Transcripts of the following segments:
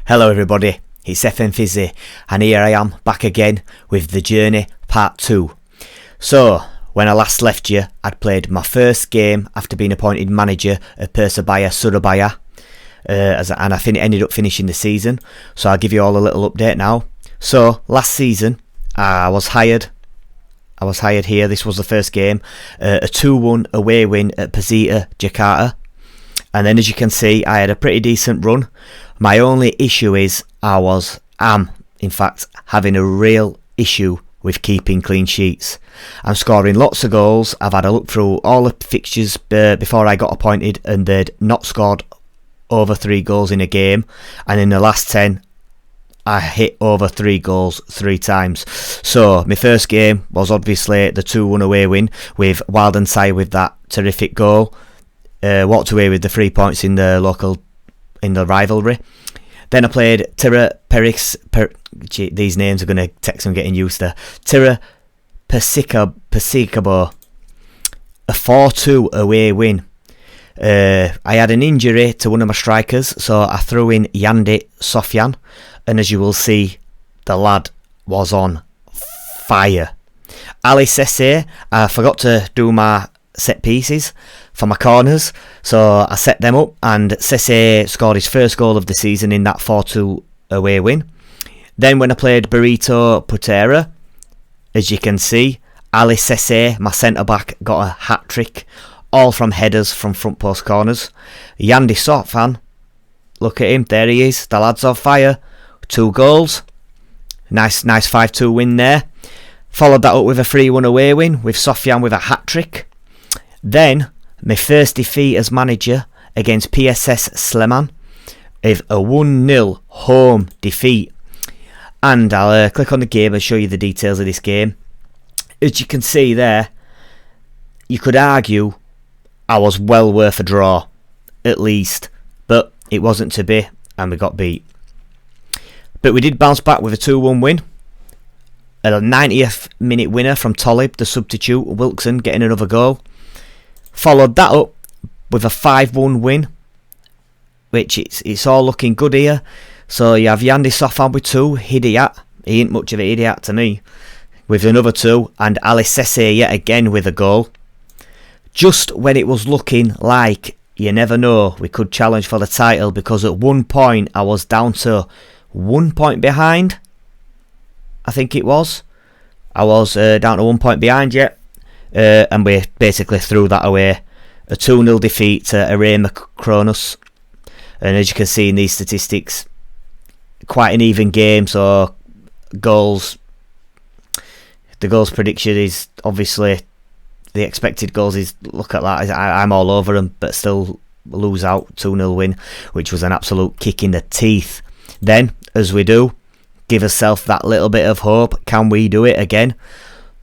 Hello everybody, it's FM Fizzy and here I am back again with The Journey Part 2. So, when I last left you, I'd played my first game after being appointed manager at Persebaya Surabaya and I ended up finishing the season. So I'll give you all a little update now. So, last season I was hired here. This was the first game, a 2-1 away win at Persebaya Jakarta. And then as you can see, I had a pretty decent run. My only issue is am in fact having a real issue with keeping clean sheets. I'm scoring lots of goals. I've had a look through all the fixtures before I got appointed and they'd not scored over 3 goals in a game. And in the last 10, I hit over 3 goals 3 times. So my first game was obviously the 2-1 away win with Wilden Sai with that terrific goal. Walked away with the 3 points in the rivalry. Then I played Tira Perix. These names are going to take some getting used to. Tira Persicabo, a 4-2 away win. I had an injury to one of my strikers, so I threw in Yandi Sofyan, and as you will see, the lad was on fire. Ali Sesse, I forgot to do my set pieces for my corners, so I set them up and Sesse scored his first goal of the season in that 4-2 away win. Then when I played Burrito Putera, as you can see, Ali Sesse, my centre back, got a hat trick, all from headers from front post corners. Yandi Sofan, look at him, there he is, the lad's on fire, 2 goals, nice 5-2 win there. Followed that up with a 3-1 away win with Sofyan with a hat trick. Then, my first defeat as manager against PSS Sleman is a 1-0 home defeat. And I'll click on the game and show you the details of this game. As you can see there, you could argue I was well worth a draw, at least. But it wasn't to be, and we got beat. But we did bounce back with a 2-1 win. A 90th minute winner from Tolib, the substitute, Wilson getting another goal. Followed that up with a 5-1 win, which it's all looking good here. So you have Yandi Sofan with 2, Hidiat, he ain't much of an idiot to me, with another 2, and Ali Sesse yet again with a goal. Just when it was looking like, you never know, we could challenge for the title, because at one point I was down to 1 point behind, I think it was. I was down to 1 point behind yet. And we basically threw that away. A 2-0 defeat to Arema Kronos. And as you can see in these statistics, quite an even game. So the goals prediction is obviously the expected goals is, look at that, I'm all over them, but still lose out. 2-0 win, which was an absolute kick in the teeth. Then, as we do, give ourselves that little bit of hope. Can we do it again?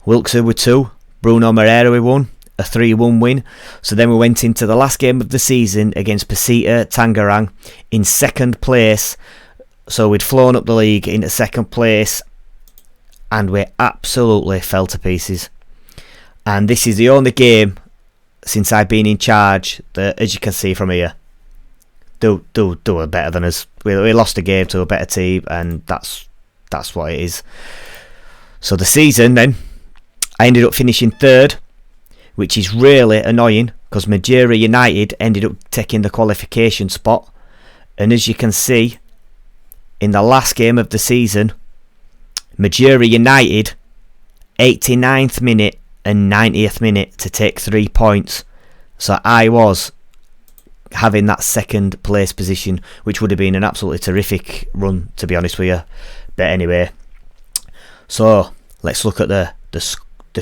Wilkes with 2. Bruno Moreira with 1, a 3-1 win. So then we went into the last game of the season against Persita Tangerang in 2nd place. So we'd flown up the league into 2nd place and we absolutely fell to pieces. And this is the only game since I've been in charge that, as you can see from here, do it better than us. We lost a game to a better team, and that's what it is. So the season then, I ended up finishing 3rd, which is really annoying because Madeira United ended up taking the qualification spot. And as you can see, in the last game of the season, Madeira United, 89th minute and 90th minute to take 3 points. So I was having that 2nd place position, which would have been an absolutely terrific run, to be honest with you. But anyway, so let's look at the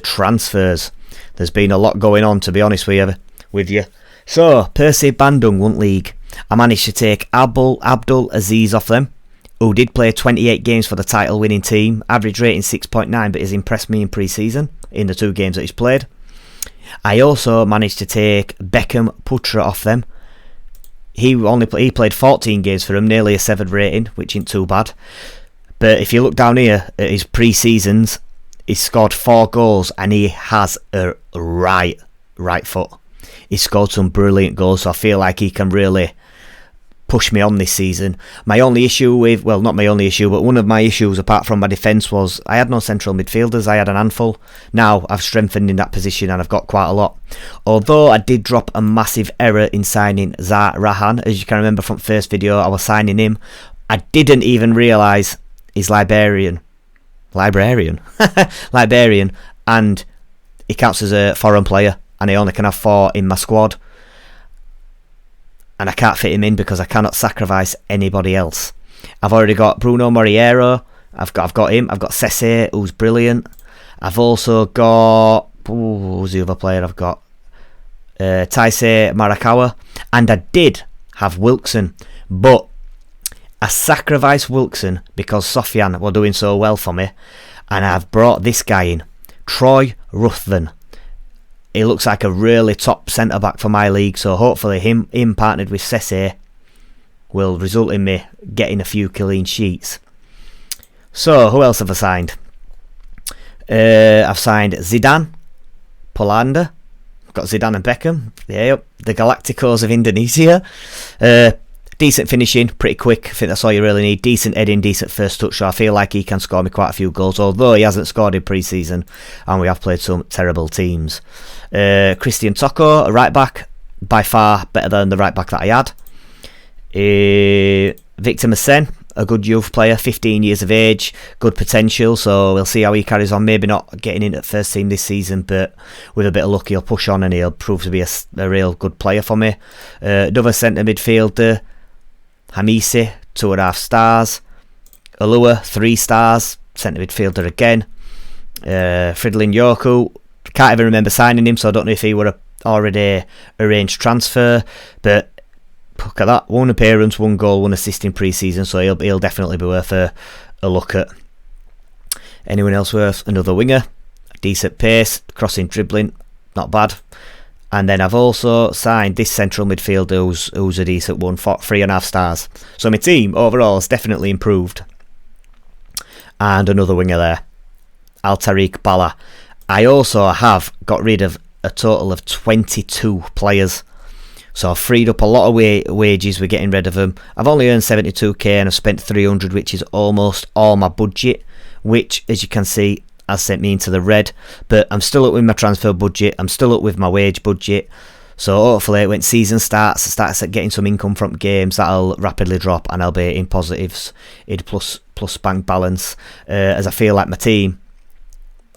transfers. There's been a lot going on, to be honest with you. So Persib Bandung won league. I managed to take Abdul Aziz off them, who did play 28 games for the title winning team, average rating 6.9, but has impressed me in pre-season in the 2 games that he's played. I also managed to take Beckham Putra off them. He played 14 games for him, nearly a 7 rating, which ain't too bad. But if you look down here at his pre-seasons, he's scored 4 goals and he has a right foot. He scored some brilliant goals, so I feel like he can really pushed me on this season. My only issue with, well, not my only issue, but one of my issues apart from my defence was I had no central midfielders. I had an handful. Now I've strengthened in that position and I've got quite a lot. Although I did drop a massive error in signing Zah Rahan. As you can remember from the first video, I was signing him. I didn't even realise he's Liberian, and he counts as a foreign player, and I only can have 4 in my squad. And I can't fit him in because I cannot sacrifice anybody else. I've already got Bruno Moriero. I've got him. I've got Sese, who's brilliant. I've also got... who's the other player I've got? Taisei Marakawa. And I did have Wilkson. But I sacrificed Wilkson because Sofyan were doing so well for me. And I've brought this guy in. Troy Ruthven. He looks like a really top centre-back for my league, so hopefully him partnered with Sese will result in me getting a few clean sheets. So, who else have I signed? I've signed Zidane, Polander. I've got Zidane and Beckham. Yeah, the Galacticos of Indonesia. Decent finishing, pretty quick. I think that's all you really need. Decent heading, decent first touch. So I feel like he can score me quite a few goals, although he hasn't scored in pre-season, and we have played some terrible teams. Christian Toko, a right back, by far better than the right back that I had. Victor Messen, a good youth player, 15 years of age, good potential, so we'll see how he carries on. Maybe not getting in at first team this season, but with a bit of luck he'll push on and he'll prove to be a real good player for me. Another centre midfielder, Hamise, 2.5 stars. Alua, 3 stars, centre midfielder again. Fridolin Yoku, can't even remember signing him, so I don't know if he were a already arranged transfer, but look at that, 1 appearance, 1 goal, 1 assist in pre-season, so he'll definitely be worth a look at. Anyone else worth? Another winger, decent pace, crossing, dribbling, not bad. And then I've also signed this central midfielder who's a decent one, for 3.5 stars. So my team overall has definitely improved. And another winger there, Al-Tariq Bala. I also have got rid of a total of 22 players. So I've freed up a lot of wages with getting rid of them. I've only earned 72k and I've spent 300, which is almost all my budget, which, as you can see, has sent me into the red. But I'm still up with my transfer budget. I'm still up with my wage budget. So hopefully when season starts getting some income from games, that'll rapidly drop and I'll be in positives, in plus bank balance. As I feel like my team,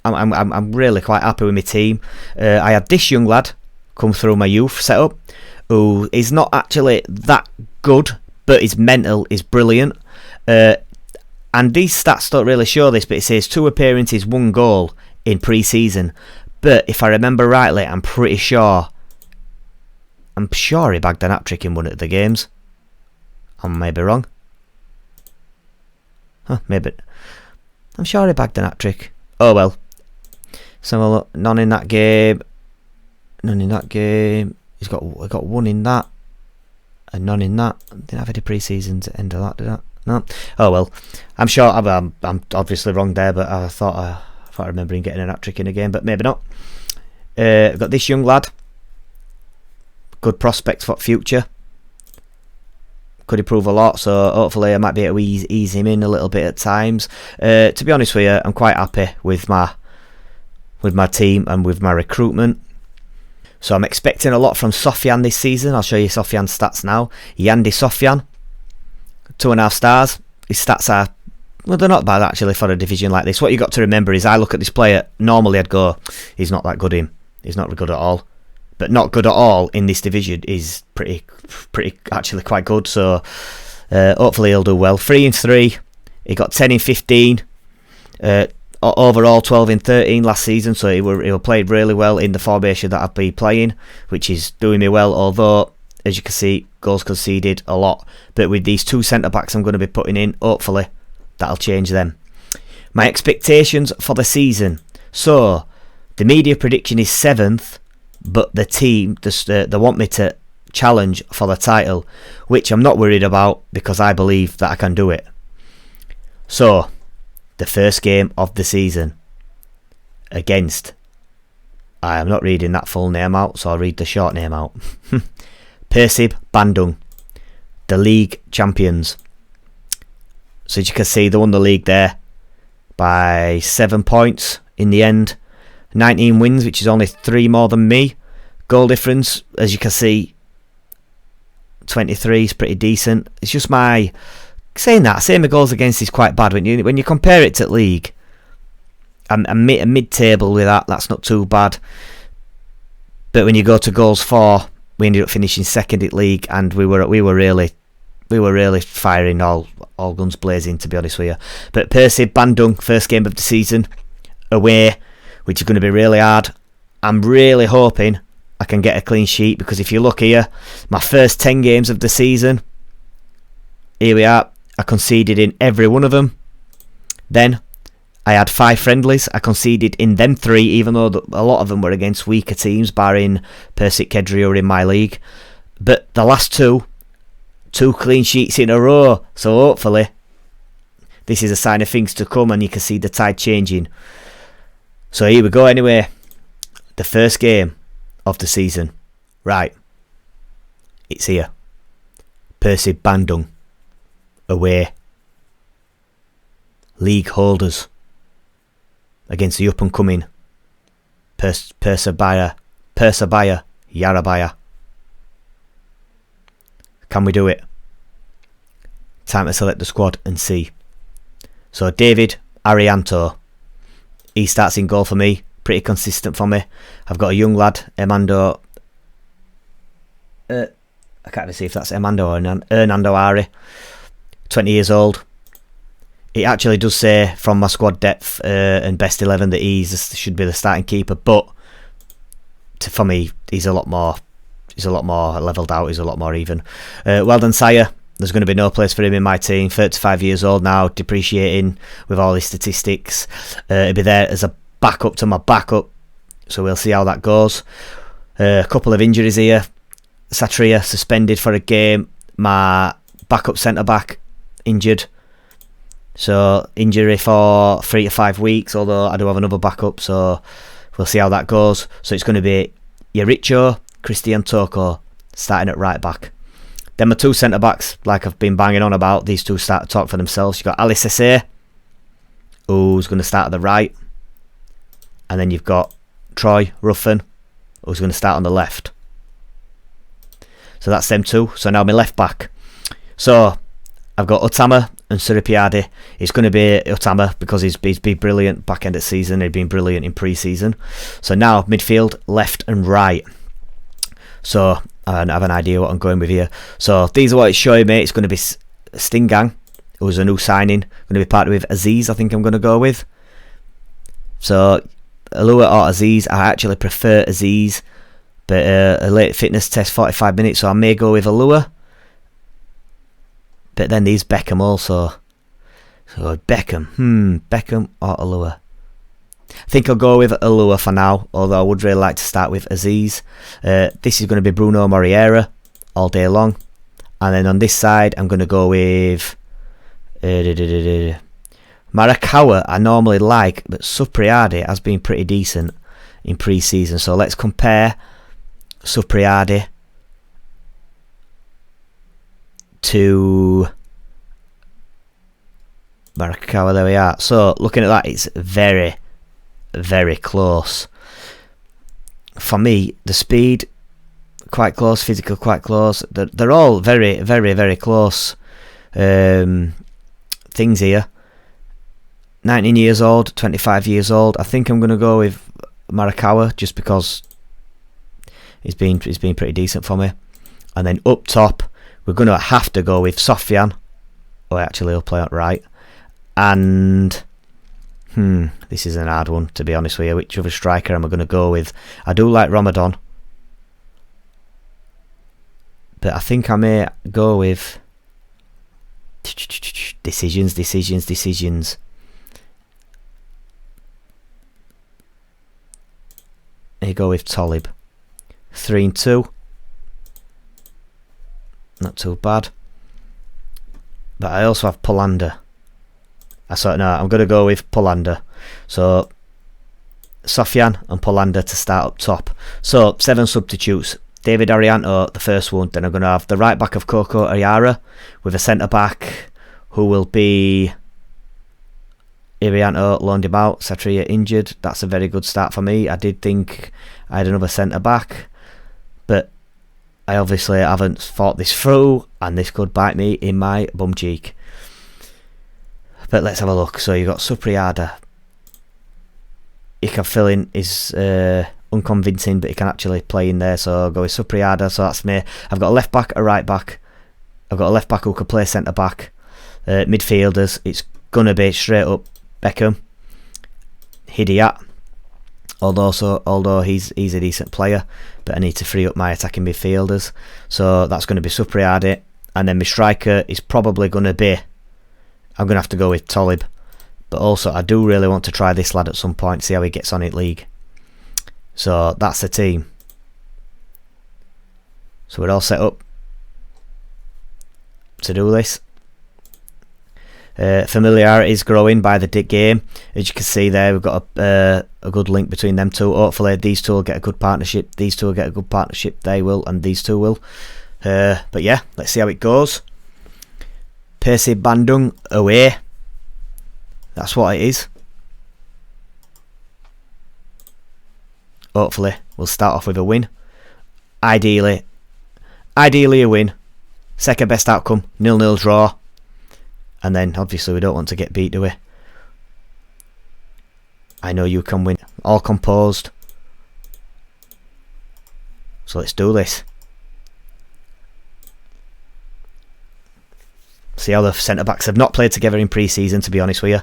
I'm really quite happy with my team. I had this young lad come through my youth setup, who is not actually that good, but his mental is brilliant. And these stats don't really show this, but it says 2 appearances, 1 goal in pre-season. But if I remember rightly, I'm sure he bagged an hat-trick in one of the games. I may be wrong. Maybe. I'm sure he bagged an hat-trick. Oh well. So none in that game. He's got 1 in that, and none in that. Didn't have any pre-season to end of that, did I? No. Oh well. I'm sure I'm obviously wrong there, but I thought I remember him getting an hat-trick in a game, but maybe not. I've got this young lad. Good prospects for future. Could improve a lot, so hopefully I might be able to ease him in a little bit at times. To be honest with you, I'm quite happy with my team and with my recruitment. So I'm expecting a lot from Sofyan this season. I'll show you Sofyan's stats now. Yandi Sofyan, 2.5 stars. His stats are, well, they're not bad actually for a division like this. What you got to remember is I look at this player, normally I'd go, he's not that good in. He's not good at all. But not good at all in this division is pretty actually quite good. So hopefully he'll do well. 3 in 3. He got 10 in 15. Overall 12 in 13 last season, so he played really well in the formation that I've been playing, which is doing me well, although as you can see, goals conceded a lot. But with these 2 centre backs I'm going to be putting in, hopefully that'll change them. My expectations for the season. So the media prediction is 7th, but the team they want me to challenge for the title, which I'm not worried about because I believe that I can do it. So the first game of the season against, I am not reading that full name out, so I'll read the short name out. Persib Bandung. the league champions. So as you can see, they won the league there by 7 points in the end. 19 wins, which is only 3 more than me. Goal difference, as you can see, 23 is pretty decent. It's just my... Saying my goals against is quite bad. When you compare it to league, I'm mid-table with that. That's not too bad. But when you go to goals for, we ended up finishing second at league, and we were really firing all guns blazing, to be honest with you. But Persebaya, first game of the season, away, which is going to be really hard. I'm really hoping I can get a clean sheet, because if you look here, my first 10 games of the season, here we are, I conceded in every one of them. Then I had 5 friendlies. I conceded in them 3, even though a lot of them were against weaker teams, barring Persik Kedri, who are in my league. But the last 2 clean sheets in a row. So hopefully this is a sign of things to come, and you can see the tide changing. So here we go anyway. The first game of the season. Right. It's here. Persebaya away. League holders against the up and coming Persebaya Surabaya. Can we do it? Time to select the squad and see. So David Arianto, he starts in goal for me. Pretty consistent for me. I've got a young lad, Emando. I can't even see if that's Emando or Hernando Ari. 20 years old. It actually does say from my squad depth and best 11 that should be the starting keeper, but for me he's a lot more levelled out. He's a lot more even. Well done, sire. There's going to be no place for him in my team. 35 years old now, depreciating with all his statistics. He'll be there as a backup to my backup, so we'll see how that goes. A couple of injuries here. Satria suspended for a game. My backup centre back injured, so injury for 3 to 5 weeks, although I do have another backup, so we'll see how that goes. So it's going to be Yaricho, Christian Toko starting at right back. Then my 2 centre backs, like I've been banging on about, these 2 start to talk for themselves. You've got Ali Sese, who's going to start at the right, and then you've got Troy Ruffin, who's going to start on the left. So that's them 2. So now my left back. So I've got Otama and Suripiade. It's going to be Otama because he's been brilliant back end of season. He's been brilliant in pre-season. So now midfield, left and right. So I have an idea what I'm going with here. So these are what it's showing me. It's going to be Stingang, who's a new signing. Going to be partnered with Aziz, I think I'm going to go with. So Alua or Aziz. I actually prefer Aziz, but a late fitness test, 45 minutes, so I may go with Alua. But then there's Beckham also. So Beckham or Alua. I think I'll go with Alua for now, although I would really like to start with Aziz. This is going to be Bruno Moriera all day long. And then on this side, I'm going to go with Marakawa. I normally like, but Supriade has been pretty decent in pre-season. So let's compare Supriade to Marakawa. There we are. So looking at that, it's very, very close. For me, the speed quite close, physical quite close. They're all very, very, very close things here. 19 years old, 25 years old. I think I'm going to go with Marakawa just because he's been pretty decent for me. And then up top, we're going to have to go with Sofian. Oh, actually, he'll play out right. And this is an hard one, to be honest with you. Which other striker am I going to go with? I do like Ramadan, but I think I may go with decisions. Here you go with Tolib. 3 and 2. Not too bad. But I also have Polander. I'm going to go with Polander. So Sofian and Polander to start up top. So 7 substitutes. David Arianto, the first one. Then I'm going to have the right back of Coco Ayara with a centre back who will be Arianto, loaned him out. Satria injured. That's a very good start for me. I did think I had another centre back, but I obviously haven't thought this through, and this could bite me in my bum cheek. But let's have a look. So you've got Supriada. He can fill in his unconvincing, but he can actually play in there. So I'll go with Supriada. So that's me. I've got a left back, a right back. I've got a left back who can play centre back. Midfielders, it's gonna be straight up Beckham, Hidiat. Although he's a decent player, but I need to free up my attacking midfielders. So that's going to be Supriada, and then my striker is probably going to be. I'm going to have to go with Tolib. But also, I do really want to try this lad at some point, see how he gets on in league. So that's the team. So we're all set up to do this. Familiarity is growing by the game. As you can see there, we've got a good link between them two. Hopefully these two will get a good partnership. These two will get a good partnership. They will, and these two will. But yeah, let's see how it goes. Persib Bandung away. That's what it is. Hopefully we'll start off with a win. Ideally a win. Second best outcome, 0-0 draw. And then obviously we don't want to get beat, do we? I know you can win. All composed. So let's do this. See how the centre-backs have not played together in pre-season, to be honest with you.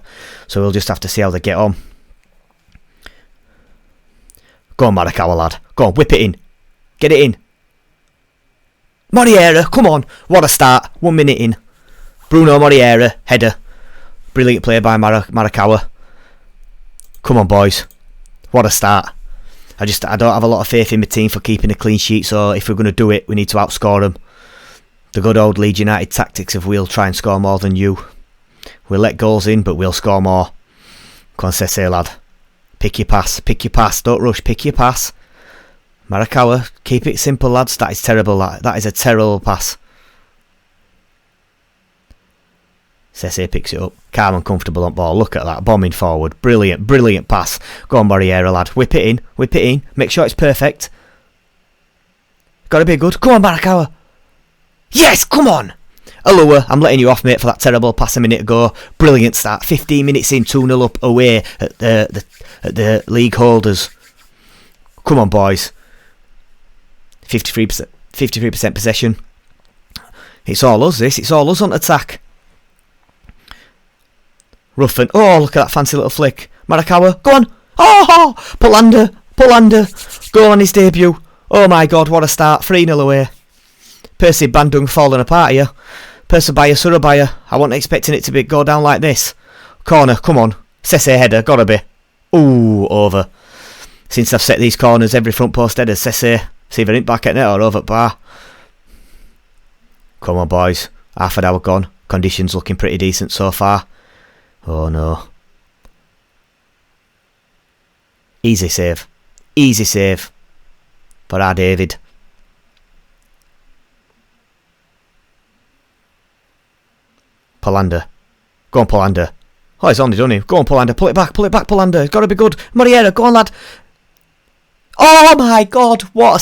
So we'll just have to see how they get on. Go on, Marakawa, lad. Go on, whip it in. Get it in. Moriera, come on. What a start. 1 minute in. Bruno Moriera, header. Brilliant play by Marakawa. Come on, boys. What a start. I don't have a lot of faith in my team for keeping a clean sheet, so if we're going to do it, we need to outscore them. The good old Leeds United tactics of we'll try and score more than you. We'll let goals in, but we'll score more. Come on, Sese, lad. Pick your pass. Don't rush. Pick your pass. Marakawa, keep it simple, lads. That is terrible. That is a terrible pass. Sese picks it up. Calm and comfortable on ball. Look at that. Bombing forward. Brilliant pass. Go on, Moriera, lad. Whip it in. Make sure it's perfect. Gotta be good. Come on, Marakawa. Yes, come on! Alua, I'm letting you off, mate, for that terrible pass a minute ago. Brilliant start. 15 minutes in, 2-0 up away at the league holders. Come on, boys. 53% possession. It's all us, this. It's all us on attack. Ruffin. Oh, look at that fancy little flick. Marakawa, go on. Oh, Polander. Go on his debut. Oh my God, what a start. 3-0 away. Persib Bandung falling apart here. Persebaya Surabaya. I wasn't expecting it to go down like this. Corner, come on. Sese header, gotta be. Ooh, over. Since I've set these corners, every front post header, Sese. See if it ain't back at net or over at bar. Come on, boys. Half an hour gone. Conditions looking pretty decent so far. Oh no. Easy save. For our David. Polander. Go on, Polander. Oh, he's only done him. Go on, Polander. Pull it back, Polander. It's got to be good. Moriera, go on, lad. Oh, my God. What a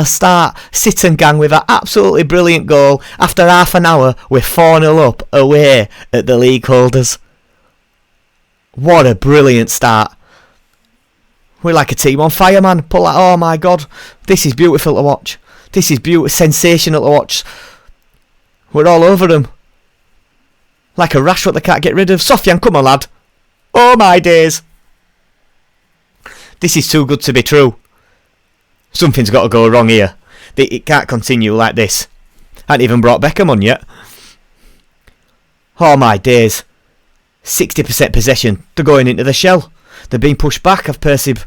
start. Sit gang with an absolutely brilliant goal. After half an hour, we're 4-0 up away at the league holders. What a brilliant start. We're like a team on fire, man. Oh, my God. This is beautiful to watch. Sensational to watch. We're all over them. Like a rash what they can't get rid of. Sofyan, come on, lad. Oh, my days. This is too good to be true. Something's got to go wrong here. It can't continue like this. I haven't even brought Beckham on yet. Oh, my days. 60% possession. They're going into the shell. They're being pushed back of Persib.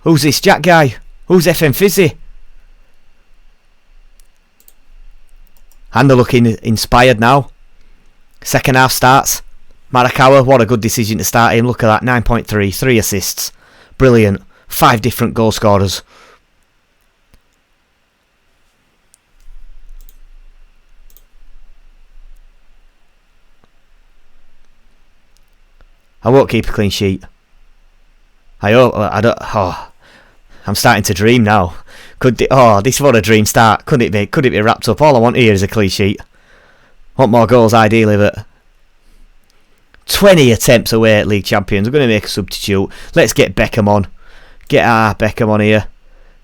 Who's this Jack guy? Who's FM Fizzy? And they're looking inspired now. Second half starts. Marakawa, what a good decision to start him. Look at that, 9.3, 3 assists. Brilliant. 5 different goal scorers. I won't keep a clean sheet. I hope. I don't. Oh, I'm starting to dream now. This was a dream start. Could it be? Could it be wrapped up? All I want here is a clean sheet. Want more goals, ideally, but 20 attempts away at League Champions. We're going to make a substitute. Let's get Beckham on. Get our Beckham on here.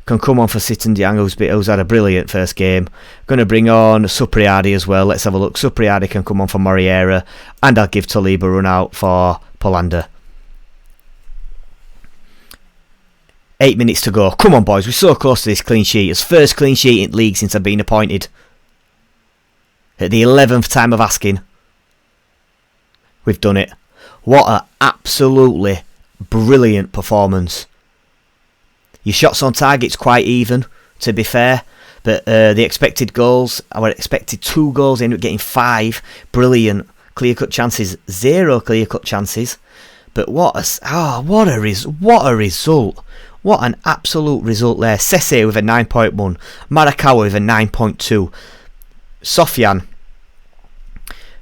Can come on for Sitten Diang, who's had a brilliant first game. Going to bring on Supriadi as well. Let's have a look. Supriadi can come on for Moriera, and I'll give Taliba a run out for Polander. 8 minutes to go. Come on, boys. We're so close to this clean sheet. It's first clean sheet in league since I've been appointed. At the 11th time of asking. We've done it. What an absolutely brilliant performance. Your shots on target's quite even, to be fair. But the expected goals, I expected 2 goals, ended up getting 5. Brilliant. Clear-cut chances, 0 clear-cut chances. But what a result. What an absolute result there. Sese with a 9.1. Marakawa with a 9.2. Sofyan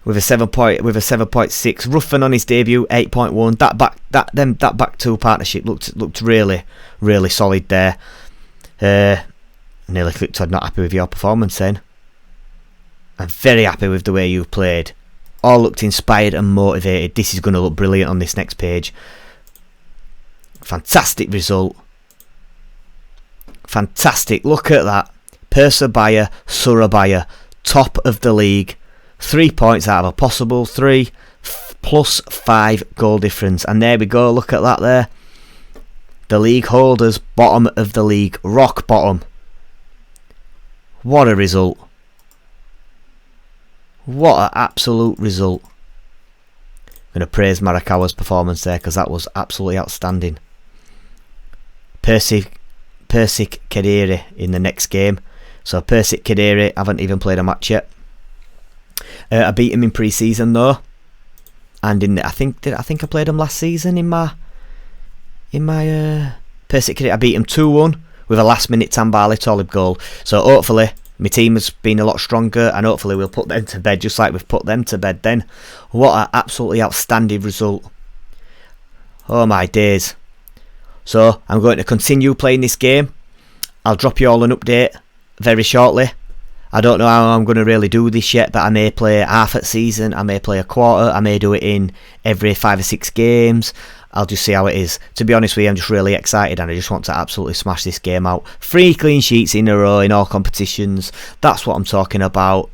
with a 7.6. Ruffin on his debut, 8.1. That back two partnership looked really, really solid there. Nearly clicked on not happy with your performance then. I'm very happy with the way you've played. All looked inspired and motivated. This is going to look brilliant on this next page. Fantastic result. Fantastic. Look at that. Persebaya Surabaya, top of the league. 3 points out of a possible 3 plus 5 goal difference. And there we go. Look at that there. The league holders, bottom of the league. Rock bottom. What a result. What an absolute result. I'm going to praise Marakawa's performance there because that was absolutely outstanding. Persik Kediri in the next game. So Persik Kediri haven't even played a match yet. I beat him in pre-season though, and I think I played him last season in my Persik Kediri. I beat him 2-1 with a last-minute Tambali Tolib goal. So hopefully my team has been a lot stronger, and hopefully we'll put them to bed just like we've put them to bed. Then what an absolutely outstanding result! Oh my days! So I'm going to continue playing this game. I'll drop you all an update very shortly. I don't know how I'm going to really do this yet, but I may play half at season, I may play a quarter, I may do it in every 5 or 6 games. I'll just see how it is. To be honest with you, I'm just really excited and I just want to absolutely smash this game out. 3 clean sheets in a row in all competitions. That's what I'm talking about.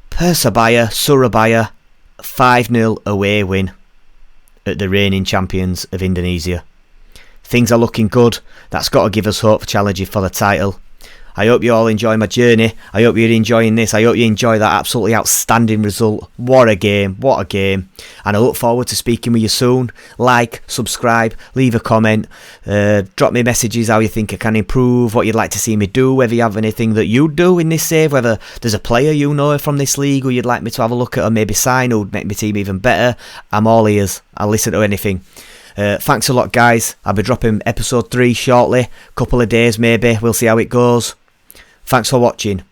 Persebaya Surabaya 5-0 away win at the reigning champions of Indonesia. Things are looking good. That's got to give us hope for challenging for the title. I hope you all enjoy my journey. I hope you're enjoying this. I hope you enjoy that absolutely outstanding result. What a game. What a game. And I look forward to speaking with you soon. Like, subscribe, leave a comment. Drop me messages how you think I can improve, what you'd like to see me do, whether you have anything that you'd do in this save, whether there's a player you know from this league who you'd like me to have a look at or maybe sign who would make my team even better. I'm all ears. I'll listen to anything. Thanks a lot, guys. I'll be dropping episode 3 shortly. Couple of days maybe. We'll see how it goes. Thanks for watching.